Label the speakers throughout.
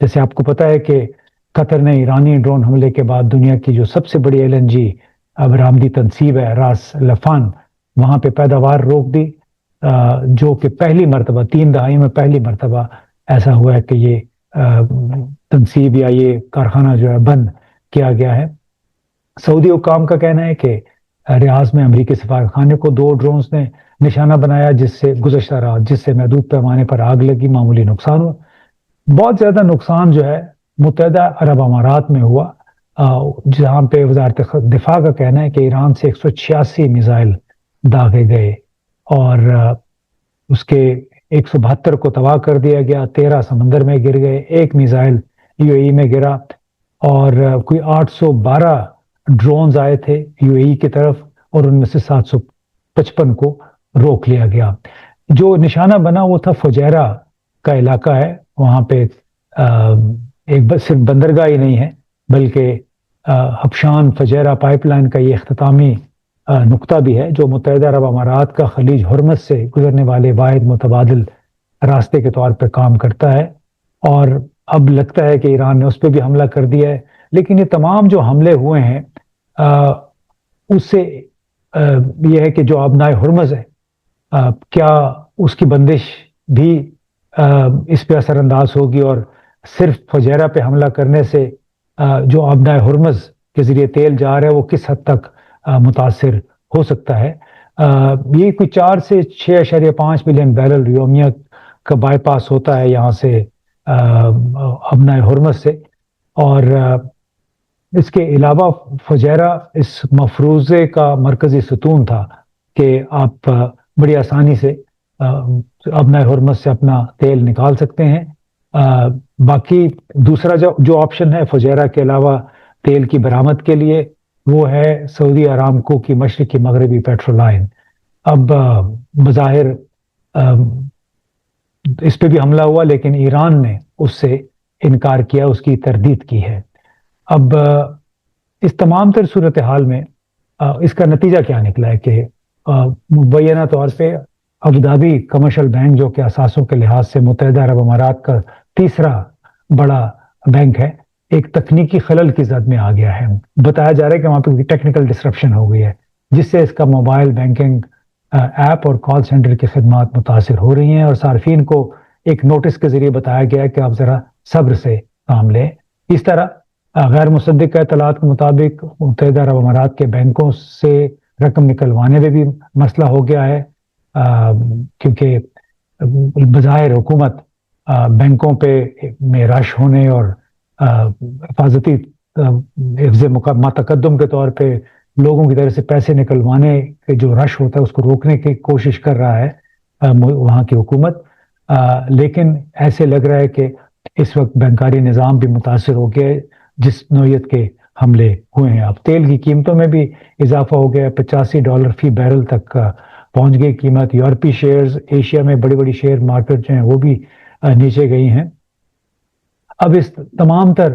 Speaker 1: جیسے آپ کو پتہ ہے کہ قطر نے ایرانی ڈرون حملے کے بعد دنیا کی جو سب سے بڑی LNG برآمدی تنصیب ہے راس لفان، وہاں پہ پیداوار روک دی، جو کہ پہلی مرتبہ 3 دہائی میں پہلی مرتبہ ایسا ہوا ہے کہ یہ تنصیب یا یہ کارخانہ جو ہے بند کیا گیا ہے۔ سعودی حکام کا کہنا ہے کہ ریاض میں امریکی سفارتخانے کو 2 ڈرونز نے نشانہ بنایا، جس سے گزشتہ رات جس سے محدود پیمانے پر آگ لگی، معمولی نقصان ہوا۔ بہت زیادہ نقصان جو ہے متحدہ عرب امارات میں ہوا، جہاں پہ وزارت دفاع کا کہنا ہے کہ ایران سے 186 میزائل داغے گئے اور اس کے 172 کو تباہ کر دیا گیا، 13 سمندر میں گر گئے، 1 میزائل UAE میں گرا، اور کوئی 812 ڈرونز آئے تھے UAE کی طرف، اور ان میں سے 755 کو روک لیا گیا۔ جو نشانہ بنا وہ تھا فجیرہ کا علاقہ ہے، وہاں پہ ایک صرف بندرگاہ ہی نہیں ہے بلکہ حبشان فجیرہ پائپ لائن کا یہ اختتامی نقطہ بھی ہے، جو متحدہ عرب امارات کا خلیج ہرمز سے گزرنے والے واحد متبادل راستے کے طور پر کام کرتا ہے، اور اب لگتا ہے کہ ایران نے اس پہ بھی حملہ کر دیا ہے۔ لیکن یہ تمام جو حملے ہوئے ہیں اس سے یہ ہے کہ جو آبنائے ہرمز ہے، کیا اس کی بندش بھی اس پہ اثر انداز ہوگی، اور صرف فجیرہ پہ حملہ کرنے سے جو آبنائے ہرمز کے ذریعے تیل جا رہا ہے وہ کس حد تک متاثر ہو سکتا ہے۔ یہ کوئی 4 سے 6.5 ملین بیرل یومیہ کا بائی پاس ہوتا ہے یہاں سے آبنائے ہرمز سے، اور اس کے علاوہ فجیرہ اس مفروضے کا مرکزی ستون تھا کہ آپ بڑی آسانی سے آبنائے ہرمز سے اپنا تیل نکال سکتے ہیں۔ باقی دوسرا جو آپشن ہے فجیرہ کے علاوہ تیل کی برآمد کے لیے، وہ ہے سعودی ارامکو کی مشرقی مغربی پیٹرول لائن۔ اب بظاہر اس پہ بھی حملہ ہوا، لیکن ایران نے اس سے انکار کیا، اس کی تردید کی ہے۔ اب اس تمام تر صورتحال میں اس کا نتیجہ کیا نکلا ہے کہ مبینہ طور پہ ابوظہبی کمرشل بینک، جو کہ اثاثوں کے لحاظ سے متحدہ عرب امارات کا تیسرا بڑا بینک ہے، ایک تکنیکی خلل کی زد میں آ گیا ہے۔ بتایا جا رہا ہے کہ وہاں پہ ٹیکنیکل ڈسرپشن ہو گئی ہے، جس سے اس کا موبائل بینکنگ ایپ اور کال سینٹر کی خدمات متاثر ہو رہی ہیں، اور صارفین کو ایک نوٹس کے ذریعے بتایا گیا ہے کہ آپ ذرا صبر سے کام لیں۔ اس طرح غیر مصدقہ اطلاعات کے مطابق متحدہ عرب امارات کے بینکوں سے رقم نکلوانے میں بھی مسئلہ ہو گیا ہے، کیونکہ بظاہر حکومت بینکوں پہ میں رش ہونے اور حفاظتی حفظ متقدم کے طور پہ لوگوں کی طرف سے پیسے نکلوانے کے جو رش ہوتا ہے اس کو روکنے کی کوشش کر رہا ہے وہاں کی حکومت، لیکن ایسے لگ رہا ہے کہ اس وقت بینکاری نظام بھی متاثر ہو گیا ہے جس نوعیت کے حملے ہوئے ہیں۔ اب تیل کی قیمتوں میں بھی اضافہ ہو گیا، $85 فی بیرل تک پہنچ گئی قیمت۔ یورپی شیئرز، ایشیا میں بڑی بڑی شیئر مارکیٹ جو ہیں وہ بھی نیچے گئی ہیں۔ اب اس تمام تر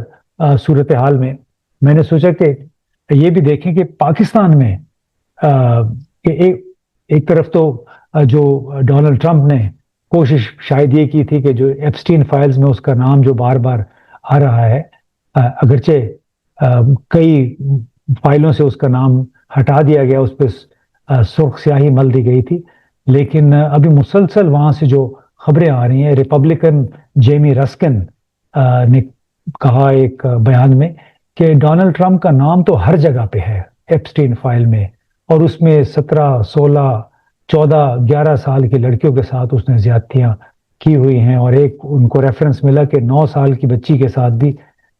Speaker 1: صورتحال میں میں نے سوچا کہ یہ بھی دیکھیں کہ پاکستان میں ایک طرف تو جو ڈونلڈ ٹرمپ نے کوشش شاید یہ کی تھی کہ جو ایپسٹین فائلز میں اس کا نام جو بار بار آ رہا ہے، اگرچہ کئی فائلوں سے اس کا نام ہٹا دیا گیا، اس پہ سرخ سیاہی مل دی گئی تھی، لیکن ابھی مسلسل وہاں سے جو خبریں آ رہی ہیں، ریپبلکن جیمی رسکن نے کہا ایک بیان میں کہ ڈونلڈ ٹرمپ کا نام تو ہر جگہ پہ ہے ایپسٹین فائل میں، اور اس میں 17، 16، 14، 11 سال کی لڑکیوں کے ساتھ اس نے زیادتیاں کی ہوئی ہیں، اور ایک ان کو ریفرنس ملا کہ 9 سال کی بچی کے ساتھ بھی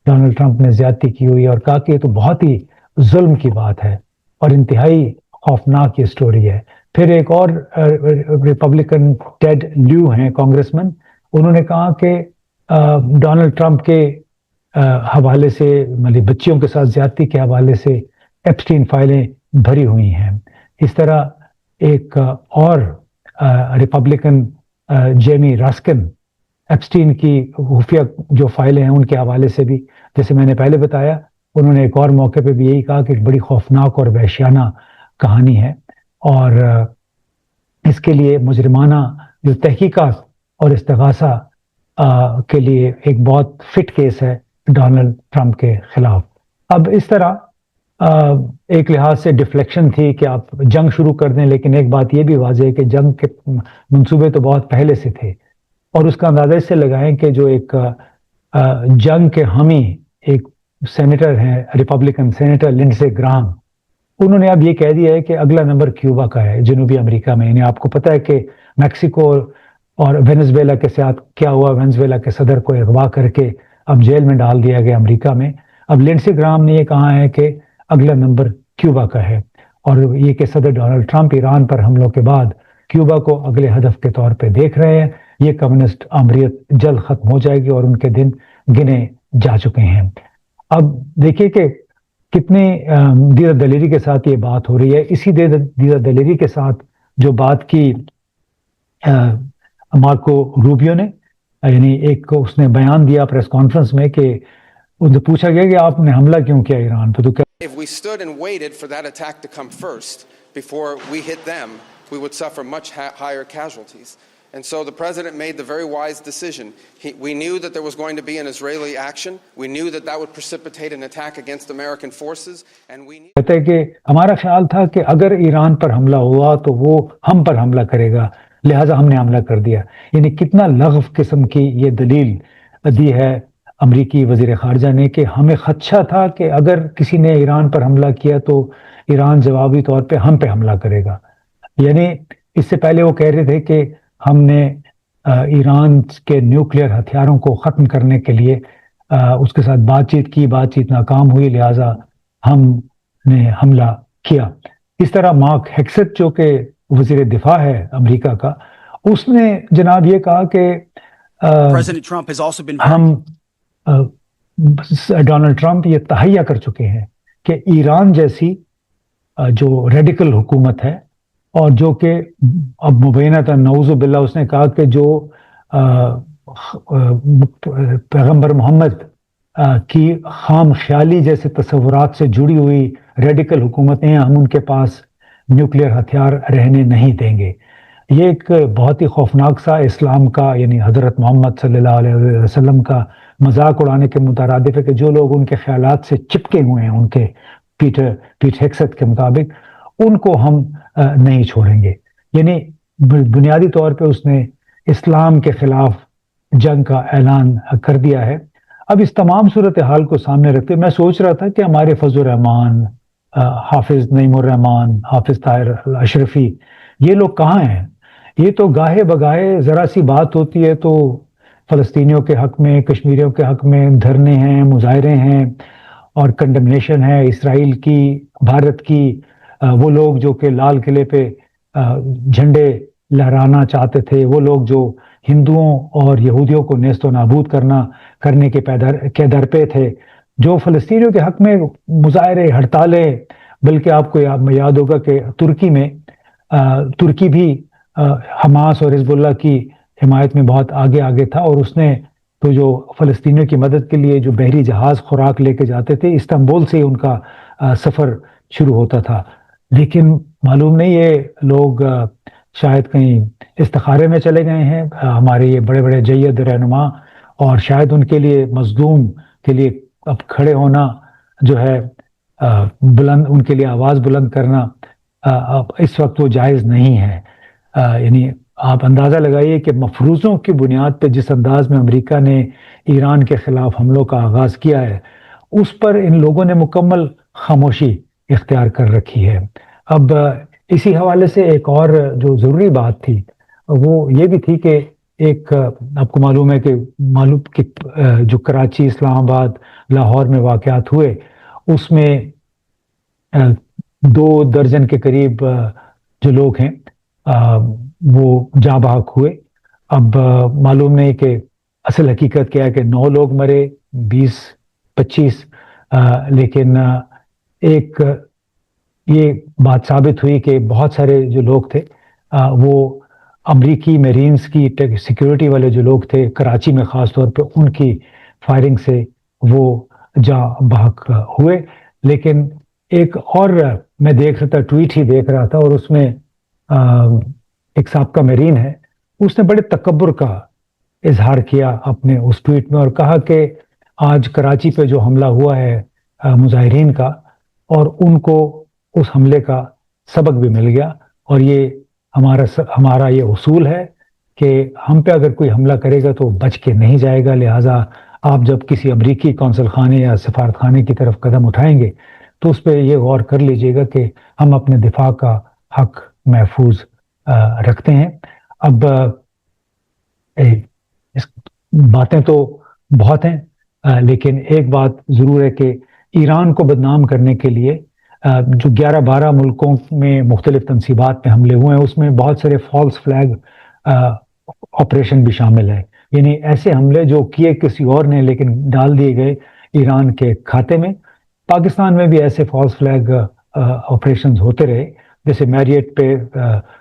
Speaker 1: ڈونلڈ ٹرمپ نے زیادتی کی ہوئی ہے، اور کہا کہ یہ تو بہت ہی ظلم کی بات ہے اور انتہائی خوفناک یہ سٹوری ہے۔ پھر ایک اور ریپبلکن ٹیڈ لیو ہیں کانگریسمین، انہوں نے کہا کہ ڈونلڈ ٹرمپ کے حوالے سے، مطلب بچیوں کے ساتھ زیادتی کے حوالے سے ایپسٹین فائلیں بھری ہوئی ہیں۔ اس طرح ایک اور ریپبلکن جیمی راسکن ایپسٹین کی خفیہ جو فائلیں ہیں ان کے حوالے سے بھی، جیسے میں نے پہلے بتایا، انہوں نے ایک اور موقع پہ بھی یہی کہا کہ ایک بڑی خوفناک اور وحشیانہ کہانی ہے، اور اس کے لیے مجرمانہ جو تحقیقات اور استغاثہ کے لیے ایک بہت فٹ کیس ہے ڈونلڈ ٹرمپ کے خلاف. اب اس طرح ایک لحاظ سے ڈیفلیکشن تھی کہ آپ جنگ شروع کر دیں، لیکن ایک بات یہ بھی واضح ہے کہ جنگ کے منصوبے تو بہت پہلے سے تھے، اور اس کا اندازہ اس سے لگائیں کہ جو ایک جنگ کے حامی ایک سینیٹر ہیں، ریپبلکن سینیٹر لنڈسے گرام، انہوں نے اب یہ کہہ دیا ہے کہ اگلا نمبر کیوبا کا ہے، جنوبی امریکہ میں. یعنی آپ کو پتہ ہے کہ میکسیکو اور وینزویلا کے ساتھ کیا ہوا، وینزویلا کے صدر کو اغوا کر کے اب جیل میں ڈال دیا گیا امریکہ میں. اب لنڈسے گرام نے یہ کہا ہے کہ اگلا نمبر کیوبا کا ہے، اور یہ کہ صدر ڈونلڈ ٹرمپ ایران پر حملوں کے بعد کیوبا کو اگلے ہدف کے طور پہ دیکھ رہے ہیں. یہ کمیونسٹ آمریت جلد ختم ہو جائے گی اور ان کے دن گنے جا چکے ہیں. اب دیکھیے کہ کتنی دیرہ دلیری کے ساتھ یہ بات ہو رہی ہے. اسی دیرہ دلیری کے ساتھ جو بات کی مارکو روبیو نے، یعنی ایک اس نے بیان دیا پریس کانفرنس میں کہ ان سے پوچھا گیا کہ آپ نے حملہ کیوں کیا ایران پہ، تو
Speaker 2: If we stood and waited for that attack to come first before we hit them, we would suffer much higher casualties. And so the president made the very wise decision. We knew that there was going to be an Israeli action. We knew that that would precipitate an attack against American forces. And we
Speaker 1: کہتے ہیں کہ ہمارا خیال تھا کہ اگر ایران پر حملہ ہوا تو وہ ہم پر حملہ کرے گا، لہٰذا ہم نے حملہ کر دیا. یعنی کتنا لغو قسم کی یہ دلیل دی ہے امریکی وزیر خارجہ نے کہ ہمیں خدشہ تھا کہ اگر کسی نے ایران پر حملہ کیا تو ایران جوابی طور پہ ہم پہ حملہ کرے گا. یعنی اس سے پہلے وہ کہہ رہے تھے کہ ہم نے ایران کے نیوکلیئر ہتھیاروں کو ختم کرنے کے لیے اس کے ساتھ بات چیت کی، بات چیت ناکام ہوئی، لہٰذا ہم نے حملہ کیا. اس طرح مارک ہیکسٹ جو کہ وزیر دفاع ہے امریکہ کا، اس نے جناب یہ کہا کہ ہم ڈونلڈ ٹرمپ یہ تہیہ کر چکے ہیں کہ ایران جیسی جو ریڈیکل حکومت ہے، اور جو کہ اب مبینہ نعوذ باللہ اس نے کہا کہ جو پیغمبر محمد کی خام خیالی جیسے تصورات سے جڑی ہوئی ریڈیکل حکومتیں ہیں، ہم ان کے پاس نیوکلیئر ہتھیار رہنے نہیں دیں گے. یہ ایک بہت ہی خوفناک سا اسلام کا، یعنی حضرت محمد صلی اللہ علیہ وسلم کا مذاق اڑانے کے مترادف ہے کہ جو لوگ ان کے خیالات سے چپکے ہوئے ہیں، ان کے پیٹ ہیکسٹ کے مطابق، ان کو ہم نہیں چھوڑیں گے. یعنی بنیادی طور پہ اس نے اسلام کے خلاف جنگ کا اعلان کر دیا ہے. اب اس تمام صورتحال کو سامنے رکھتے میں سوچ رہا تھا کہ ہمارے فضل الرحمان، حافظ نعیم الرحمان، حافظ طاہر اشرفی، یہ لوگ کہاں ہیں؟ یہ تو گاہے بگاہے ذرا سی بات ہوتی ہے تو فلسطینیوں کے حق میں، کشمیریوں کے حق میں دھرنے ہیں، مظاہرے ہیں اور کنڈمنیشن ہے اسرائیل کی، بھارت کی. وہ لوگ جو کہ لال قلعے پہ جھنڈے لہرانا چاہتے تھے، وہ لوگ جو ہندوؤں اور یہودیوں کو نیست و نابود کرنے کے درپے تھے، جو فلسطینیوں کے حق میں مظاہرے، ہڑتالیں. بلکہ آپ کو یاد ہوگا کہ ترکی بھی حماس اور حزب اللہ کی حمایت میں بہت آگے تھا، اور اس نے تو جو فلسطینیوں کی مدد کے لیے جو بحری جہاز خوراک لے کے جاتے تھے، استنبول سے ان کا سفر شروع ہوتا تھا. لیکن معلوم نہیں یہ لوگ شاید کہیں استخارے میں چلے گئے ہیں، ہمارے یہ بڑے بڑے جید رہنما، اور شاید ان کے لیے مظلوم کے لیے اب کھڑے ہونا جو ہے بلند، ان کے لیے آواز بلند کرنا اس وقت وہ جائز نہیں ہے. یعنی آپ اندازہ لگائیے کہ مفروضوں کی بنیاد پہ جس انداز میں امریکہ نے ایران کے خلاف حملوں کا آغاز کیا ہے، اس پر ان لوگوں نے مکمل خاموشی اختیار کر رکھی ہے. اب اسی حوالے سے ایک اور جو ضروری بات تھی وہ یہ بھی تھی کہ ایک آپ کو معلوم ہے کہ جو کراچی، اسلام آباد، لاہور میں واقعات ہوئے، اس میں 2 درجن کے قریب جو لوگ ہیں وہ جاں بحق ہوئے. اب معلوم نہیں کہ اصل حقیقت کیا ہے کہ 9 لوگ مرے، 20-25، لیکن ایک یہ بات ثابت ہوئی کہ بہت سارے جو لوگ تھے وہ امریکی میرینز کی سیکیورٹی والے جو لوگ تھے کراچی میں خاص طور پہ، ان کی فائرنگ سے وہ جاں بحق ہوئے. لیکن ایک اور میں دیکھ رہا تھا، ٹویٹ ہی دیکھ رہا تھا، اور اس میں ایک سابقہ میرین ہے، اس نے بڑے تکبر کا اظہار کیا اپنے اس ٹویٹ میں اور کہا کہ آج کراچی پہ جو حملہ ہوا ہے مظاہرین کا، اور ان کو اس حملے کا سبق بھی مل گیا، اور یہ ہمارا یہ اصول ہے کہ ہم پہ اگر کوئی حملہ کرے گا تو بچ کے نہیں جائے گا، لہٰذا آپ جب کسی امریکی قونصل خانے یا سفارت خانے کی طرف قدم اٹھائیں گے تو اس پہ یہ غور کر لیجئے گا کہ ہم اپنے دفاع کا حق محفوظ رکھتے ہیں۔ اب باتیں تو بہت ہیں، لیکن ایک بات ضرور ہے کہ ایران کو بدنام کرنے کے لیے جو 11-12 ملکوں میں مختلف تنصیبات میں حملے ہوئے ہیں، اس میں بہت سارے فالس فلیگ آپریشن بھی شامل ہے، یعنی ایسے حملے جو کیے کسی اور نے لیکن ڈال دیے گئے ایران کے کھاتے میں۔ پاکستان میں بھی ایسے فالس فلیگ آپریشنز ہوتے رہے، جیسے میریٹ پہ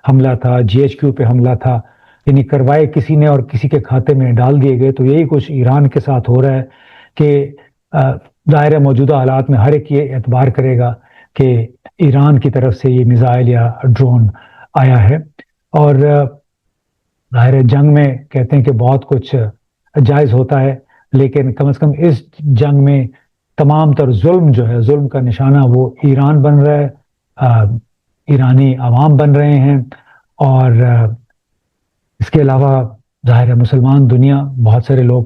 Speaker 1: حملہ تھا، GHQ پہ حملہ تھا، یعنی کروائے کسی نے اور کسی کے کھاتے میں ڈال دیے گئے۔ تو یہی کچھ ایران کے ساتھ ہو رہا ہے کہ ظاہر موجودہ حالات میں ہر ایک یہ اعتبار کرے گا کہ ایران کی طرف سے یہ میزائل یا ڈرون آیا ہے، اور ظاہر جنگ میں کہتے ہیں کہ بہت کچھ جائز ہوتا ہے، لیکن کم از کم اس جنگ میں تمام تر ظلم جو ہے، ظلم کا نشانہ وہ ایران بن رہا ہے، ایرانی عوام بن رہے ہیں، اور اس کے علاوہ ظاہر مسلمان دنیا، بہت سارے لوگ،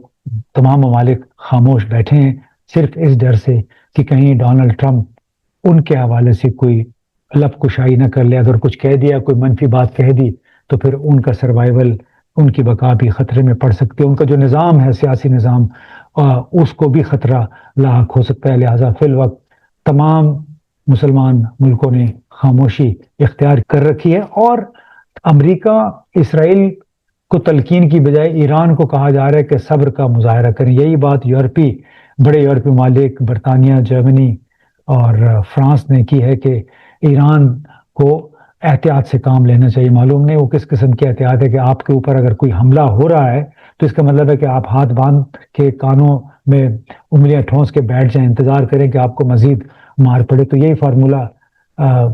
Speaker 1: تمام ممالک خاموش بیٹھے ہیں صرف اس ڈر سے کہ کہیں ڈونلڈ ٹرمپ ان کے حوالے سے کوئی لب کشائی نہ کر لے، اگر کچھ کہہ دیا، کوئی منفی بات کہہ دی تو پھر ان کا سروائیول، ان کی بقا بھی خطرے میں پڑ سکتی ہے، ان کا جو نظام ہے، سیاسی نظام، اس کو بھی خطرہ لاحق ہو سکتا ہے۔ لہٰذا فی الوقت تمام مسلمان ملکوں نے خاموشی اختیار کر رکھی ہے، اور امریکہ اسرائیل کو تلقین کی بجائے ایران کو کہا جا رہا ہے کہ صبر کا مظاہرہ کریں۔ یہی بات بڑے یورپی ممالک، برطانیہ، جرمنی اور فرانس نے کی ہے کہ ایران کو احتیاط سے کام لینا چاہیے۔ معلوم نہیں وہ کس قسم کی احتیاط ہے کہ آپ کے اوپر اگر کوئی حملہ ہو رہا ہے تو اس کا مطلب ہے کہ آپ ہاتھ باندھ کے کانوں میں انگلیاں ٹھونس کے بیٹھ جائیں، انتظار کریں کہ آپ کو مزید مار پڑے۔ تو یہی فارمولہ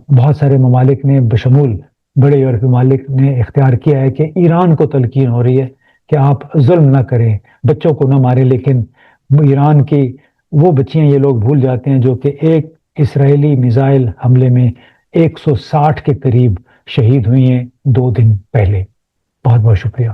Speaker 1: بہت سارے ممالک نے بشمول بڑے یورپی ممالک نے اختیار کیا ہے کہ ایران کو تلقین ہو رہی ہے کہ آپ ظلم نہ کریں، بچوں کو نہ ماریں، لیکن ایران کی وہ بچیاں یہ لوگ بھول جاتے ہیں جو کہ ایک اسرائیلی میزائل حملے میں 160 کے قریب شہید ہوئی ہیں 2 دن پہلے۔ بہت بہت شکریہ۔